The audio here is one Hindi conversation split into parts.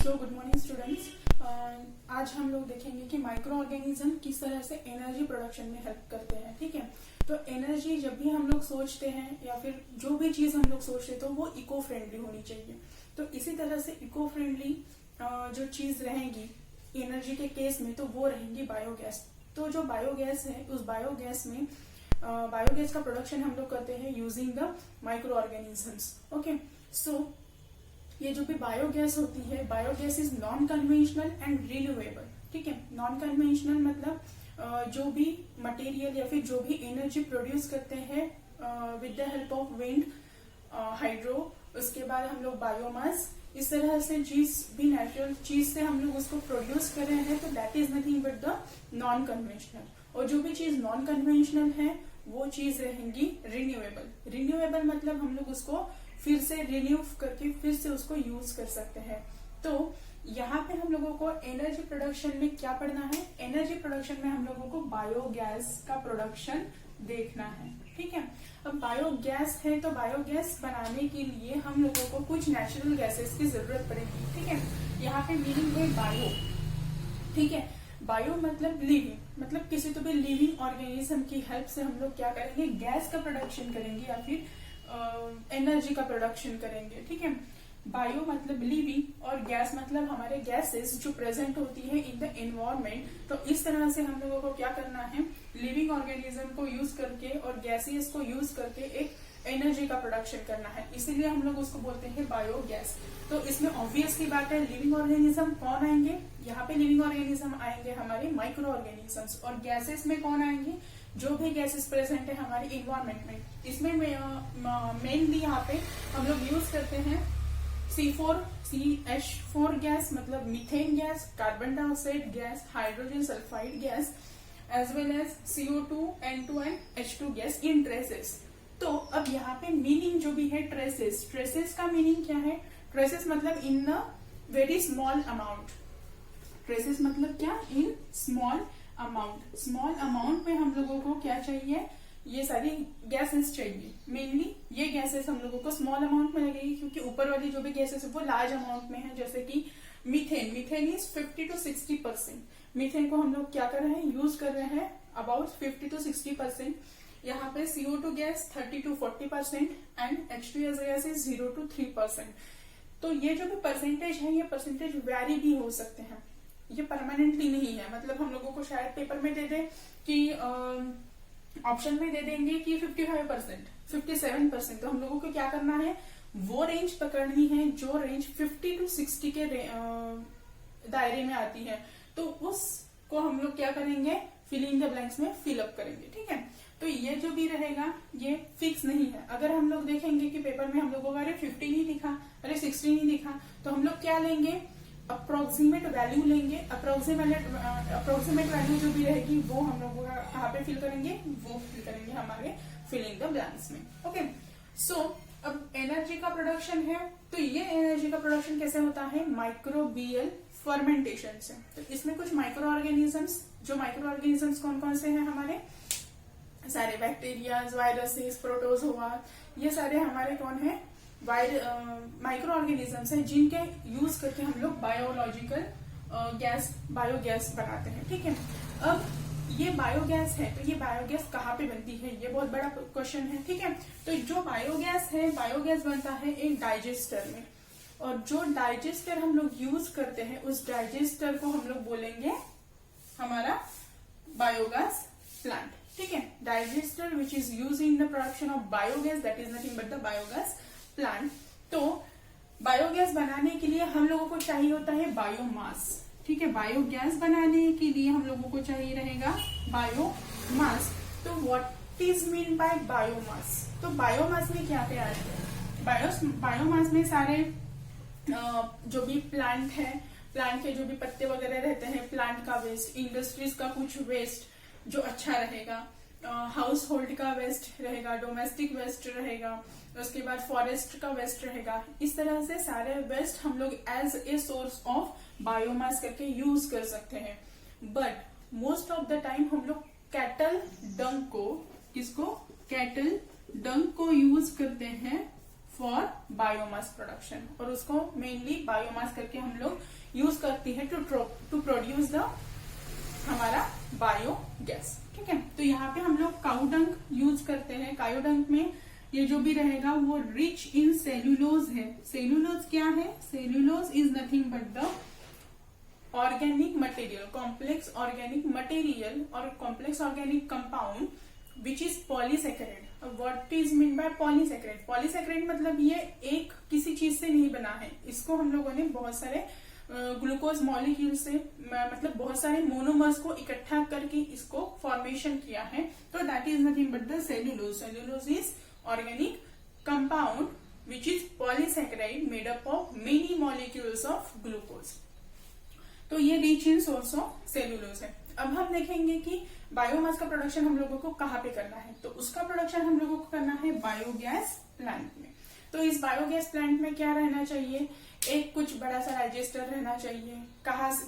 So good morning students. आज हम लोग देखेंगे कि माइक्रो ऑर्गेनिज्म किस तरह से एनर्जी प्रोडक्शन में हेल्प करते हैं। ठीक है, तो एनर्जी जब भी हम लोग सोचते हैं या फिर जो भी चीज हम लोग सोचते हैं तो वो इको फ्रेंडली होनी चाहिए। तो इसी तरह से इको फ्रेंडली जो चीज रहेगी एनर्जी के केस में तो वो रहेंगी बायोगैस। तो जो बायोगैस है उस बायोगैस में बायोगैस का प्रोडक्शन हम लोग करते हैं using the microorganisms. Okay, so ये जो भी बायोगैस होती है, biogas is non conventional and renewable. ठीक है, नॉन कन्वेंशनल मतलब जो भी मटेरियल या फिर जो भी एनर्जी प्रोड्यूस करते हैं with the help of wind, hydro, उसके बाद हम लोग बायोमास, इस तरह से चीज भी नेचुरल चीज से हम लोग उसको प्रोड्यूस कर रहे हैं, तो that is nothing but the non conventional. और जो भी चीज नॉन कन्वेंशनल है वो चीज रहेंगी रिन्यूएबल। रिन्यूएबल मतलब हम लोग उसको फिर से रिन्यू करके फिर से उसको यूज कर सकते हैं। तो यहाँ पे हम लोगों को एनर्जी प्रोडक्शन में क्या पढ़ना है? एनर्जी प्रोडक्शन में हम लोगों को बायोगैस का प्रोडक्शन देखना है। ठीक है, अब बायोगैस है तो बायोगैस बनाने के लिए हम लोगों को कुछ नेचुरल गैसेस की जरूरत पड़ेगी। ठीक है, यहाँ पे मीनिंग है बायो। ठीक है, बायो मतलब लिविंग, मतलब किसी तो भी लिविंग ऑर्गेनिज्म की हेल्प से हम लोग क्या करेंगे, गैस का प्रोडक्शन करेंगे या फिर एनर्जी का प्रोडक्शन करेंगे। ठीक है, बायो मतलब लिविंग और गैस मतलब हमारे गैसेस जो प्रेजेंट होती है इन द एनवायरमेंट। तो इस तरह से हम लोगों को क्या करना है, लिविंग ऑर्गेनिज्म को यूज करके और गैसेस को यूज करके एक एनर्जी का प्रोडक्शन करना है, इसीलिए हम लोग उसको बोलते हैं बायोगैस। तो इसमें ऑब्वियसली बात है लिविंग ऑर्गेनिज्म कौन आएंगे, यहाँ पे लिविंग ऑर्गेनिज्म आएंगे हमारे माइक्रो ऑर्गेनिजम्स, और गैसेस में कौन आएंगे, जो भी गैसेस प्रेजेंट है हमारे इन्वायरमेंट में। इसमें मेनली यहाँ पे हम लोग यूज करते हैं CH4 गैस मतलब methane gas, carbon dioxide gas, hydrogen sulphide gas, as well as CO2, N2 and H2 gas in traces. तो अब यहाँ पे मीनिंग जो भी है ट्रेसेस, ट्रेसेस का मीनिंग क्या है? ट्रेसेस मतलब in a very small amount. Traces मतलब क्या? In small amount. Small amount में हम लोगों को क्या चाहिए, ये सारी गैसेस चाहिए। मेनली ये गैसेस हम लोगों को स्मॉल अमाउंट में लगेगी, क्योंकि ऊपर वाली जो भी गैसेस है वो लार्ज अमाउंट में है। जैसे कि methane, methane is 50 to 60%। Methane को हम लोग क्या कर रहे हैं, यूज कर रहे हैं अबाउट 50 to 60%। यहाँ पे CO2 gas 30 to 40% and H2 gas is 0 to 3%। तो ये जो भी परसेंटेज है ये परसेंटेज वेरी भी हो सकते हैं, ये परमानेंटली नहीं है। मतलब हम लोगों को शायद पेपर में दे दे कि ऑप्शन में दे देंगे कि 55%, 57%। तो हम लोगों को क्या करना है, वो रेंज पकड़नी है जो रेंज 50 to 60 के दायरे में आती है। तो उसको हम लोग क्या करेंगे, फिल इन द ब्लैंक्स में फिल अप करेंगे। ठीक है, तो ये जो भी रहेगा ये फिक्स नहीं है। अगर हम लोग देखेंगे कि पेपर में हम लोगों का अरे 50 नहीं लिखा, अरे 60 नहीं लिखा, तो हम लोग क्या लेंगे, अप्रोक्सीमेट वैल्यू लेंगे। अप्रोक्सीमेट वैल्यू जो भी रहेगी वो हम लोग कहाँ पे फिल करेंगे, वो फिल करेंगे हमारे फिलिंग द ब्लैंक्स में। ओके, सो अब एनर्जी का प्रोडक्शन है, तो ये एनर्जी का प्रोडक्शन कैसे होता है, माइक्रोबियल फर्मेंटेशन से। तो इसमें कुछ माइक्रो ऑर्गेनिजम्स, जो माइक्रो ऑर्गेनिजम्स कौन कौन से हैं हमारे, सारे बैक्टीरिया, वायरसेस, प्रोटोज हुआ, ये सारे हमारे कौन है, माइक्रो ऑर्गेनिजम्स हैं, जिनके यूज करके हम लोग बायोलॉजिकल गैस, बायोगैस बनाते हैं। ठीक है, अब ये बायोगैस है तो ये बायोगैस कहाँ पे बनती है, ये बहुत बड़ा क्वेश्चन है। ठीक है, तो जो बायोगैस है, बायोगैस बनता है एक डाइजेस्टर में, और जो डाइजेस्टर हम लोग यूज करते हैं उस डाइजेस्टर को हम लोग बोलेंगे हमारा बायोगैस प्लांट। ठीक है, digester which is use in the production of biogas, that is nothing but the biogas plant. तो बायोगैस बनाने के लिए हम लोगों को चाहिए होता है बायोमास। ठीक है, बायोगैस बनाने के लिए हम लोगों को चाहिए रहेगा बायोमास। तो what is mean bye biomass? तो बायोमास में क्या क्या आता है, बायोमास में सारे जो भी प्लांट है, प्लांट के जो भी पत्ते वगैरह रहते हैं, प्लांट का वेस्ट, इंडस्ट्रीज का कुछ वेस्ट जो अच्छा रहेगा, हाउस होल्ड का वेस्ट रहेगा, डोमेस्टिक वेस्ट रहेगा, उसके बाद फॉरेस्ट का वेस्ट रहेगा। इस तरह से सारे वेस्ट हम लोग as a source of biomass करके यूज कर सकते हैं। But most of the time हम लोग कैटल डंग को, किसको, कैटल डंग को यूज करते हैं फॉर बायोमास प्रोडक्शन, और उसको मेनली बायोमास करके हम लोग यूज करती है टू प्रोड्यूस द हमारा बायोगैस। ठीक है, तो यहाँ पे हम लोग काउडंग यूज करते हैं। काउडंग में ये जो भी रहेगा वो रिच इन सेल्यूलोज है। सेल्यूलोज क्या है? Cellulose is nothing but the organic material, complex organic material और complex organic compound which is polysaccharide. What is mean by polysaccharide? Polysaccharide मतलब ये एक किसी चीज से नहीं बना है, इसको हम लोगों ने बहुत सारे ग्लूकोज मॉलिक्यूल से मतलब बहुत सारे मोनोमर्स को इकट्ठा करके इसको फॉर्मेशन किया है। तो that is nothing but the cellulose. Cellulose is organic compound which is polysaccharide made up of many molecules of glucose. तो ये rich in source of cellulose है। अब हम देखेंगे कि बायोमास का प्रोडक्शन हम लोगों को कहाँ पे करना है। तो उसका प्रोडक्शन हम लोगों को करना है बायोगैस प्लांट में। तो इस बायोगैस प्लांट में क्या रहना चाहिए? एक कुछ बड़ा सा डाइजेस्टर रहना चाहिए।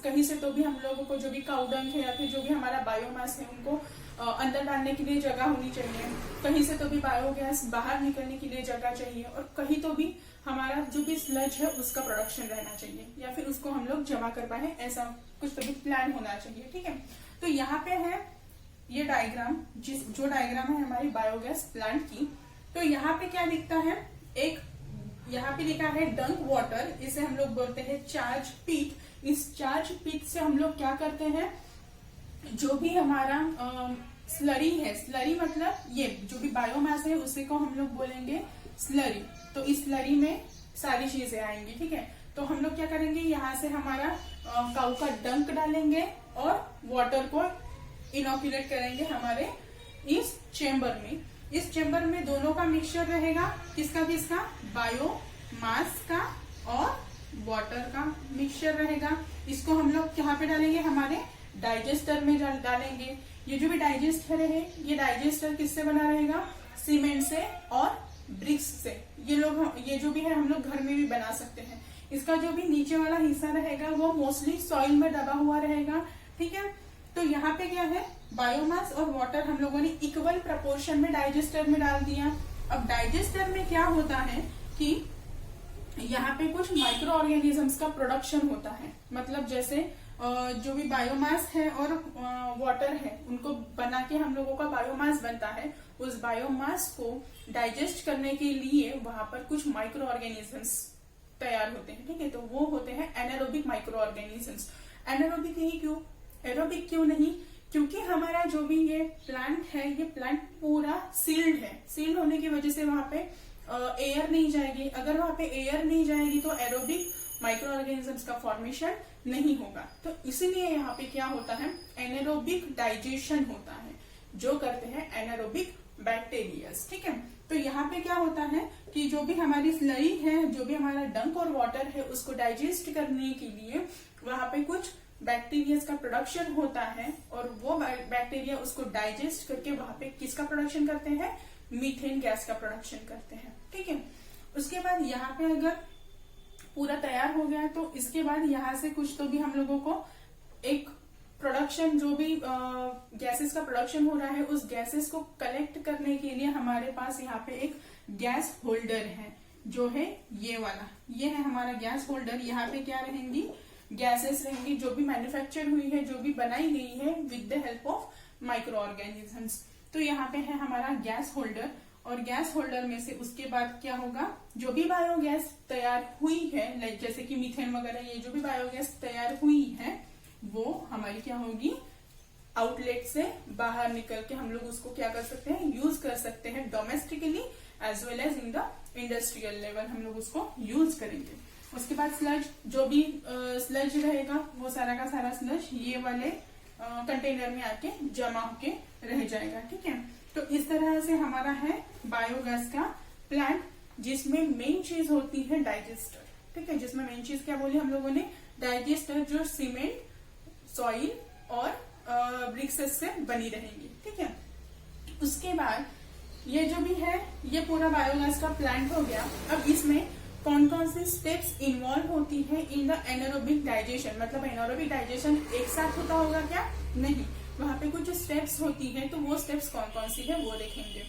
कहीं से तो भी हम लोगों को जो भी काउडंग है या फिर जो भी हमारा बायोमास है उनको अंदर डालने के लिए जगह होनी चाहिए। कहीं से तो भी बायोगैस बाहर निकलने के लिए जगह चाहिए, और कहीं तो भी हमारा जो भी स्लज है उसका प्रोडक्शन रहना चाहिए, या फिर उसको हम लोग जमा कर पाए, ऐसा कुछ तो भी प्लान होना चाहिए। ठीक है, तो यहाँ पे है ये डायग्राम, जो डायग्राम है हमारी बायोगैस प्लांट की। तो यहाँ पे क्या दिखता है? एक यहाँ पे लिखा है डंक वाटर, इसे हम लोग बोलते हैं चार्ज पीट। इस चार्ज पीट से हम लोग क्या करते हैं? जो भी हमारा स्लरी है, स्लरी मतलब ये जो भी बायोमास है उसी को हम लोग बोलेंगे स्लरी। तो इस स्लरी में सारी चीजें आएंगी। ठीक है, तो हम लोग क्या करेंगे? यहाँ से हमारा काऊ का डंक डालेंगे और वाटर को इनोकुलेट करेंगे हमारे इस चेम्बर में। इस चेम्बर में दोनों का मिक्सचर रहेगा। किसका किसका? बायोमास का और वाटर का मिक्सचर रहेगा। इसको हम लोग यहाँ पे डालेंगे? हमारे डाइजेस्टर में डालेंगे। ये जो भी डाइजेस्टर है, ये डाइजेस्टर किससे बना रहेगा? सीमेंट से और ब्रिक्स से। ये जो भी है हम लोग घर में भी बना सकते हैं। इसका जो भी नीचे वाला हिस्सा रहेगा वो मोस्टली सॉइल में दबा हुआ रहेगा। ठीक है, तो यहाँ पे क्या है? बायोमास और वाटर हम लोगों ने इक्वल प्रपोर्शन में डाइजेस्टर में डाल दिया। अब डाइजेस्टर में क्या होता है कि यहाँ पे कुछ माइक्रो ऑर्गेनिजम्स का प्रोडक्शन होता है। मतलब जैसे जो भी बायोमास है और वाटर है उनको बना के हम लोगों का बायोमास बनता है। उस बायोमास को डाइजेस्ट करने के लिए वहां पर कुछ माइक्रो ऑर्गेनिजम्स तैयार होते हैं। ठीक है, तो वो होते हैं एनारोबिक माइक्रो ऑर्गेनिजम्स। एनारोबिक ही क्यों? एरोबिक क्यों नहीं? क्योंकि हमारा जो भी ये प्लांट है, ये प्लांट पूरा सील्ड है। सील्ड होने की वजह से वहां पे एयर नहीं जाएगी। अगर वहां पे एयर नहीं जाएगी तो एरोबिक माइक्रो ऑर्गेनिजम्स का फॉर्मेशन नहीं होगा। तो इसीलिए यहाँ पे क्या होता है? एनारोबिक डाइजेशन होता है, जो करते हैं एनारोबिक बैक्टीरियाज। ठीक है, तो यहाँ पे क्या होता है कि जो भी हमारी स्लरी है, जो भी हमारा डंक और वाटर है, उसको डाइजेस्ट करने के लिए वहां पे कुछ बैक्टीरियाज का प्रोडक्शन होता है, और वो बैक्टीरिया उसको डाइजेस्ट करके वहां पे किसका प्रोडक्शन करते हैं? मीथेन गैस का प्रोडक्शन करते हैं। ठीक है, उसके बाद यहाँ पे अगर पूरा तैयार हो गया तो इसके बाद यहाँ से कुछ तो भी हम लोगों को एक प्रोडक्शन, जो भी गैसेस का प्रोडक्शन हो रहा है, उस गैसेस को कलेक्ट करने के लिए हमारे पास यहाँ पे एक गैस होल्डर है, जो है ये वाला। ये है हमारा गैस होल्डर। यहाँ पे क्या रहेंगी? गैसेस रहेंगी जो भी मैन्युफैक्चर हुई है, जो भी बनाई गई है with the help of micro organisms. तो यहाँ पे है हमारा गैस होल्डर, और गैस होल्डर में से उसके बाद क्या होगा? जो भी बायोगैस तैयार हुई है, लाइक जैसे कि मीथेन वगैरह, ये जो भी बायोगैस तैयार हुई है वो हमारी क्या होगी? आउटलेट से बाहर निकल के हम लोग उसको क्या कर सकते हैं? यूज कर सकते हैं। Domestically as well as in the industrial level हम लोग उसको यूज करेंगे। उसके बाद स्लज, जो भी स्लज रहेगा वो सारा का सारा स्लज ये वाले कंटेनर में आके जमा होके रह जाएगा। ठीक है, तो इस तरह से हमारा है बायोगैस का प्लांट, जिसमें मेन चीज होती है डाइजेस्टर। ठीक है, जिसमें मेन चीज क्या बोली हम लोगों ने? डाइजेस्टर, जो सीमेंट, सॉइल और ब्रिक्सेस से बनी रहेंगी। ठीक है, उसके बाद ये जो भी है ये पूरा बायोगैस का प्लांट हो गया। अब इसमें कौन कौन सी स्टेप्स इन्वॉल्व होती है इन द एनारोबिक डाइजेशन? मतलब एनारोबिक डाइजेशन एक साथ होता होगा क्या? नहीं, वहां पे कुछ स्टेप्स होती है। तो वो स्टेप्स कौन कौन सी है वो देखेंगे।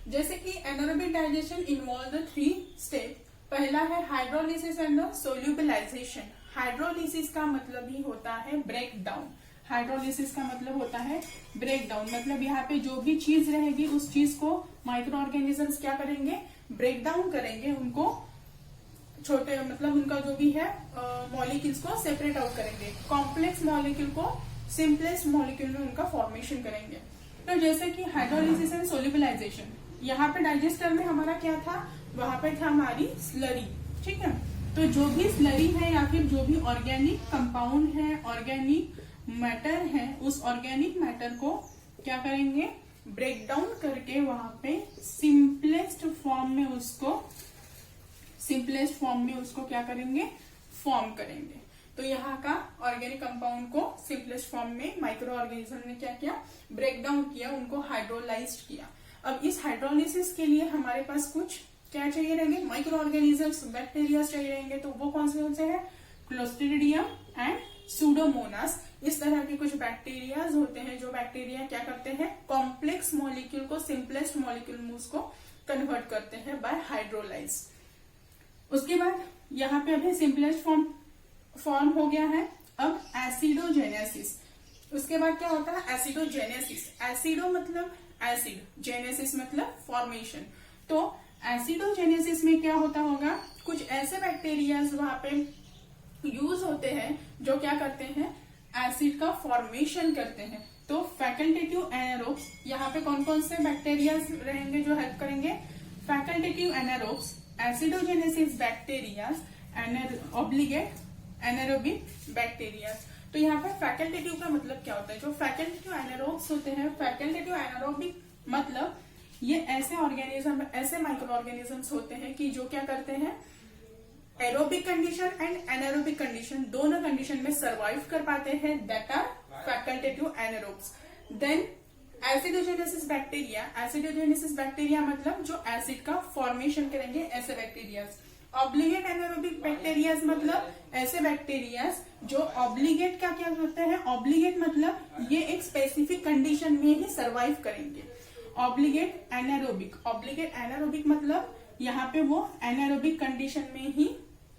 जैसे कि anaerobic digestion involve the 3 step. पहला है हाइड्रोलिसिस एंड सोल्यूबलाइजेशन। हाइड्रोलिसिस का मतलब ही होता है ब्रेक डाउन। हाइड्रोलिसिस का मतलब होता है ब्रेक डाउन, मतलब यहाँ पे जो भी चीज रहेगी उस चीज को माइक्रो ऑर्गेनिजम्स क्या करेंगे, ब्रेक डाउन करेंगे, उनको छोटे मतलब उनका जो भी है मॉलिक्यूल्स को सेपरेट आउट करेंगे, कॉम्प्लेक्स मॉलिक्यूल को सिंपलेस्ट मॉलिक्यूल में उनका फॉर्मेशन करेंगे। तो जैसे कि हाइड्रोलिसिस एंड सोल्यूबलाइजेशन, यहाँ पे डाइजेस्टर में हमारा क्या था, वहां पे था हमारी स्लरी, ठीक है। तो जो भी स्लरी है या फिर जो भी ऑर्गेनिक कंपाउंड है, ऑर्गेनिक मैटर है, उस ऑर्गेनिक मैटर को क्या करेंगे, ब्रेक डाउन करके वहां पे सिंपलेस्ट फॉर्म में उसको क्या करेंगे, फॉर्म करेंगे। तो यहाँ का ऑर्गेनिक कंपाउंड को सिंपलेस्ट फॉर्म में माइक्रो ऑर्गेनिज्म ने क्या किया, ब्रेक डाउन किया, उनको हाइड्रोलाइज्ड किया। अब इस हाइड्रोलिसिस के लिए हमारे पास कुछ क्या चाहिए रहेंगे, माइक्रो ऑर्गेनिजम्स, बैक्टीरिया चाहिए रहेंगे। तो वो कौन से हैं, क्लोस्ट्रीडियम एंड सूडोमोनास। इस तरह के कुछ बैक्टीरिया होते हैं जो बैक्टीरिया क्या करते हैं, कॉम्प्लेक्स मॉलिक्यूल को सिंपलेस्ट मॉलिक्यूल में उसको कन्वर्ट करते हैं बाय हाइड्रोलाइज। उसके बाद यहाँ पे अभी सिंपलेस्ट फॉर्म हो गया है। अब एसिडोजेनेसिस, उसके बाद क्या होता है, एसिडोजेनेसिस। एसिडो मतलब एसिड, जेनेसिस मतलब फॉर्मेशन। तो एसिडोजेनेसिस में क्या होता होगा, कुछ ऐसे बैक्टीरिया वहां पे यूज होते हैं जो क्या करते हैं, एसिड का फॉर्मेशन करते हैं। तो फैकल्टेटिव एनारोब्स, यहाँ पे कौन कौन से बैक्टीरिया रहेंगे जो हेल्प करेंगे, facultative anaerobes, acidogenesis bacteria, obligate anaerobic bacteria. तो यहाँ पे फैकल्टेटिव का मतलब क्या होता है, जो फैकल्टेटिव एनारोब्स होते हैं, फैकल्टेटिव एनारोबिक मतलब ये ऐसे ऑर्गेनिज्म, ऐसे माइक्रो ऑर्गेनिजम्स होते हैं कि जो क्या करते हैं, aerobic condition and anaerobic condition दोनों कंडीशन में सरवाइव कर पाते हैं, that are facultative anaerobes. Then acidogenesis bacteria, acidogenesis bacteria मतलब जो एसिड का फॉर्मेशन करेंगे, ऐसे बैक्टीरियाज। ऑब्लिगेट एनारोबिक बैक्टीरियाज मतलब ऐसे बैक्टीरियाज जो ऑब्लिगेट क्या करते हैं, ऑब्लिगेट मतलब ये एक स्पेसिफिक कंडीशन में ही सरवाइव करेंगे। ऑब्लिगेट एनारोबिक मतलब यहाँ पे वो एनारोबिक कंडीशन में ही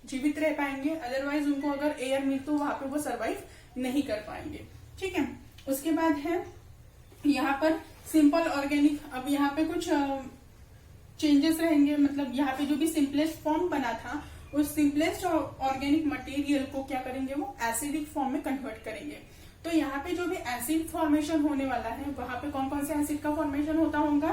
जीवित रह पाएंगे, अदरवाइज उनको अगर एयर मिल तो वहां पे वो सरवाइव नहीं कर पाएंगे, ठीक है। उसके बाद है यहाँ पर सिंपल ऑर्गेनिक। अब यहाँ पे कुछ चेंजेस रहेंगे, मतलब यहाँ पे जो भी सिंपलेस्ट फॉर्म बना था उस सिंपलेस्ट ऑर्गेनिक मटेरियल को क्या करेंगे, वो एसिडिक फॉर्म में कन्वर्ट करेंगे। तो यहाँ पे जो भी एसिड फॉर्मेशन होने वाला है, वहां पे कौन कौन से एसिड का फॉर्मेशन होता होगा,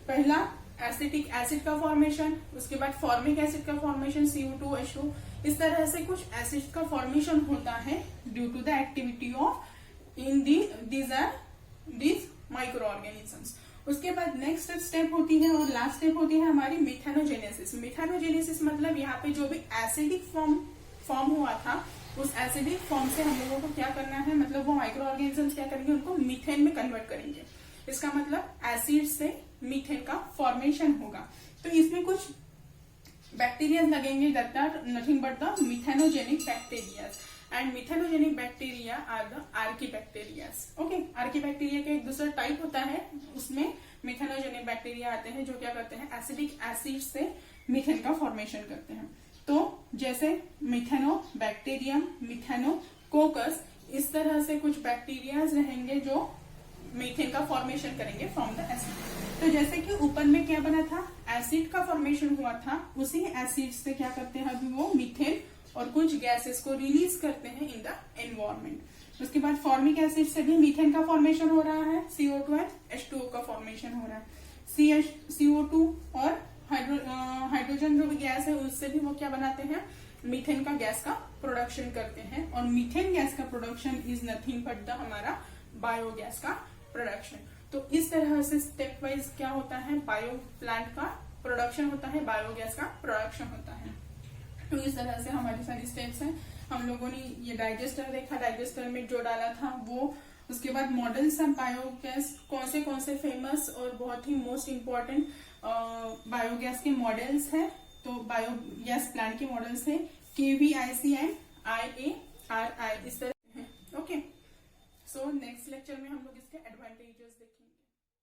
पहला एसिटिक एसिड का फॉर्मेशन, उसके बाद फॉर्मिक एसिड का फॉर्मेशन CO2 H2, इस तरह से कुछ एसिड का फॉर्मेशन होता है due to the activity of in these microorganisms. उसके बाद नेक्स्ट स्टेप होती है और लास्ट स्टेप होती है हमारी मिथेनोजेनेसिस। मिथेनोजेनेसिस मतलब यहाँ पे जो भी एसिडिक फॉर्म हुआ था, उस एसिडिक फॉर्म से हम लोगों को क्या करना है, मतलब वो माइक्रो ऑर्गेनिजम्स क्या करेंगे, उनको मीथेन में कन्वर्ट करेंगे। इसका मतलब एसिड से मीथेन का फॉर्मेशन होगा। तो इसमें कुछ बैक्टीरिया लगेंगे that are nothing but the methanogenic bacterias, and methanogenic bacteria are the archaebacterias. Okay, archaebacteria का एक दूसरा टाइप होता है, उसमें मिथेनोजेनिक बैक्टीरिया आते हैं जो क्या करते हैं, एसिडिक एसिड से मीथेन का फॉर्मेशन करते हैं। तो जैसे मिथेनोबैक्टीरियम, मिथेनोकोकस, इस तरह से कुछ बैक्टीरियाज रहेंगे जो मीथेन का फॉर्मेशन करेंगे फ्रॉम द एसिड। तो जैसे कि ऊपर में क्या बना था, एसिड का फॉर्मेशन हुआ था, उसी एसिड से क्या करते हैं अभी वो मीथेन और कुछ गैसेस को रिलीज करते हैं इन द एनवायरमेंट। उसके बाद फॉर्मिक एसिड से भी मीथेन का फॉर्मेशन हो रहा है, CO2 एंड H2O का फॉर्मेशन हो रहा है। CO2 और हाइड्रोजन जो भी गैस है उससे भी वो क्या बनाते हैं, मीथेन का गैस का प्रोडक्शन करते हैं। और मीथेन गैस का production is nothing but the हमारा बायोगैस का प्रोडक्शन। तो इस तरह से स्टेप वाइज क्या होता है, बायो प्लांट का प्रोडक्शन होता है, बायोगैस का प्रोडक्शन होता है। तो इस तरह से हमारी सारी स्टेप्स हैं। हम लोगों ने ये डाइजेस्टर देखा, डाइजेस्टर में जो डाला था वो, उसके बाद मॉडल्स हैं बायोगैस, कौन से फेमस और बहुत ही मोस्ट इम्पोर्टेंट बायोगैस के मॉडल्स हैं। तो बायोगैस प्लांट के मॉडल्स हैं KVIC एंड IARI, इस तरह है। ओके, सो नेक्स्ट लेक्चर में हम लोग इसके एडवांटेजेस